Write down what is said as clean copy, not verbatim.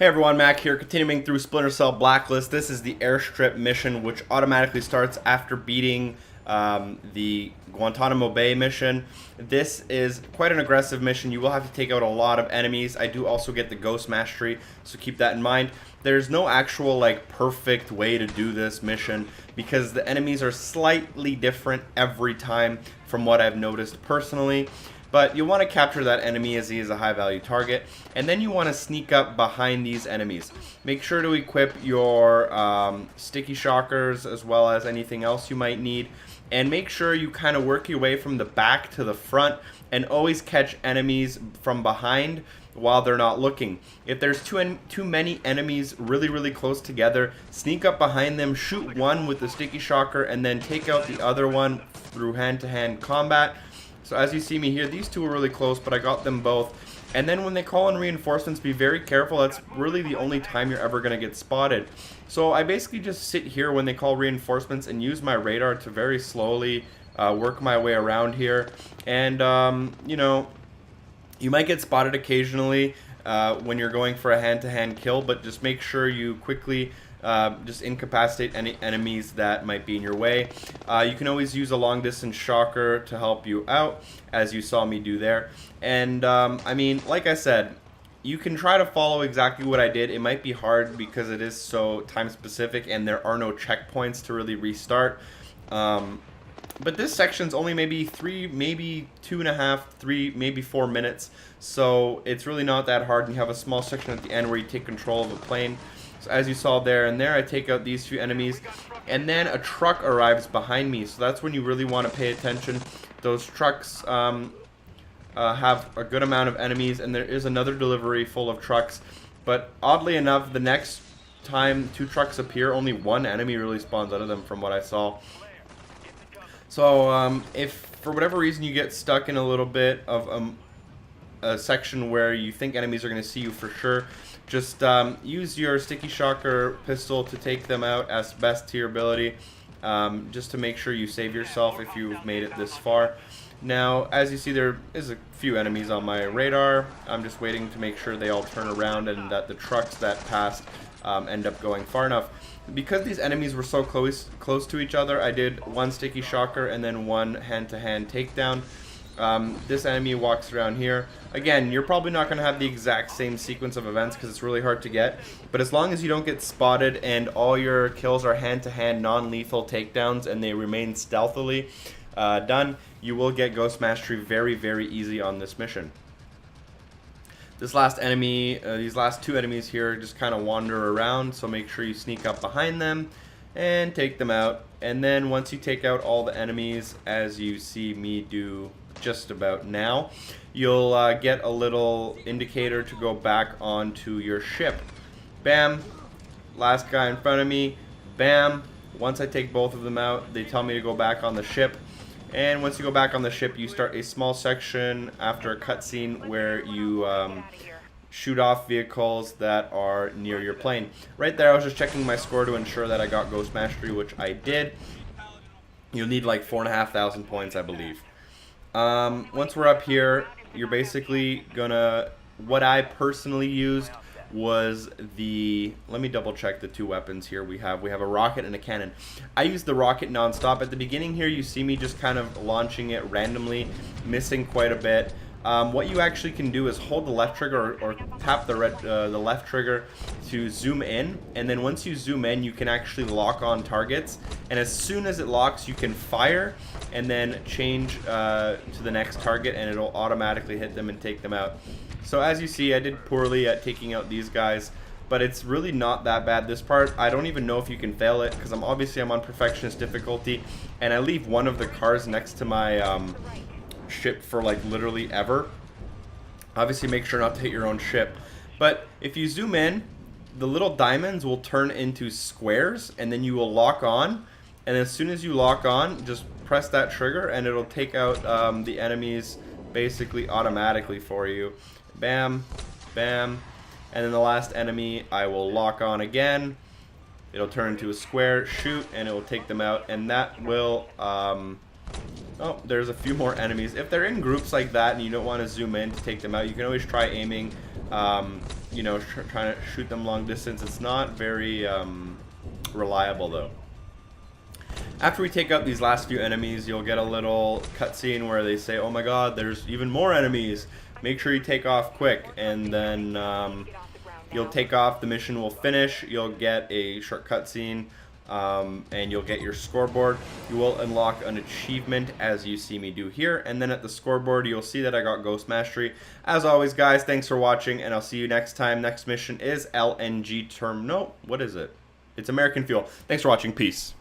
Hey everyone, Mac here, continuing through Splinter Cell Blacklist. This is the Airstrip mission, which automatically starts after beating the Guantanamo Bay mission. This is quite an aggressive mission. You will have to take out a lot of enemies. I do also get the Ghost Mastery, so keep that in mind. There's no actual perfect way to do this mission because the enemies are slightly different every time from what I've noticed personally. But you want to capture that enemy as he is a high value target, and then you want to sneak up behind these enemies. Make sure to equip your sticky shockers as well as anything else you might need, and make sure you kind of work your way from the back to the front and always catch enemies from behind while they're not looking. If there's too many enemies really close together, sneak up behind them, shoot one with the sticky shocker, and then take out the other one through hand-to-hand combat. So as you see me here, these two are really close, but I got them both. And then when they call in reinforcements, be very careful. That's really the only time you're ever going to get spotted. So I basically just sit here when they call reinforcements and use my radar to very slowly work my way around here. And, you know, you might get spotted occasionally when you're going for a hand-to-hand kill, but just make sure you quickly just incapacitate any enemies that might be in your way. You can always use a long distance shocker to help you out, as you saw me do there. And I mean, like I said, you can try to follow exactly what I did. It might be hard because it is so time specific and there are no checkpoints to really restart. But this section's only maybe 2.5, 3, maybe 4 minutes. So it's really not that hard. And you have a small section at the end where you take control of a plane. So as you saw there and there, I take out these few enemies, and then a truck arrives behind me. So that's when you really want to pay attention. Those trucks have a good amount of enemies, and there is another delivery full of trucks. But oddly enough, the next time 2 trucks appear, only 1 enemy really spawns out of them from what I saw. So if for whatever reason you get stuck in a little bit of a section where you think enemies are going to see you for sure, just use your sticky shocker pistol to take them out as best to your ability, just to make sure you save yourself if you've made it this far. Now, as you see, there is a few enemies on my radar. I'm just waiting to make sure they all turn around and that the trucks that passed end up going far enough. Because these enemies were so close to each other, I did 1 sticky shocker and then 1 hand-to-hand takedown. This enemy walks around here. Again, you're probably not going to have the exact same sequence of events because it's really hard to get. But as long as you don't get spotted and all your kills are hand-to-hand, non-lethal takedowns and they remain stealthily done, you will get Ghost Mastery very easy on this mission. This last enemy, these last 2 enemies here just kind of wander around, so make sure you sneak up behind them and take them out. And then once you take out all the enemies, as you see me do just about now, you'll get a little indicator to go back onto your ship. Bam! Last guy in front of me. Bam! Once I take both of them out, they tell me to go back on the ship. And once you go back on the ship, you start a small section after a cutscene where you shoot off vehicles that are near your plane. Right there, I was just checking my score to ensure that I got Ghost Mastery, which I did. You'll need like 4,500 points, I believe. Once we're up here, you're basically gonna, what I personally used was the, let me double check the 2 weapons here we have a rocket and a cannon. I used the rocket non-stop. At the beginning here, you see me just kind of launching it randomly, missing quite a bit. What you actually can do is hold the left trigger or tap the left trigger to zoom in, and then once you zoom in, you can actually lock on targets, and as soon as it locks, you can fire and then change to the next target, and it'll automatically hit them and take them out. So as you see, I did poorly at taking out these guys, but it's really not that bad. This part, I don't even know if you can fail it, because I'm on Perfectionist difficulty, and I leave one of the cars next to my ship for like literally ever. Obviously make sure not to hit your own ship, but if you zoom in, the little diamonds will turn into squares, and then you will lock on, and as soon as you lock on, just press that trigger and it'll take out the enemies basically automatically for you. Bam, bam, and then the last enemy I will lock on again. It'll turn into a square, shoot, and it will take them out, and that will Oh, there's a few more enemies. If they're in groups like that and you don't want to zoom in to take them out, you can always try aiming, you know, trying to shoot them long distance. It's not very reliable, though. After we take out these last few enemies, you'll get a little cutscene where they say, oh my god, there's even more enemies. Make sure you take off quick. And then you'll take off, the mission will finish, you'll get a short cutscene, and you'll get your scoreboard. You will unlock an achievement as you see me do here. And then at the scoreboard, you'll see that I got Ghost Mastery. As always, guys, thanks for watching, and I'll see you next time. Next mission is LNG Term. No, what is it? It's American Fuel. Thanks for watching. Peace.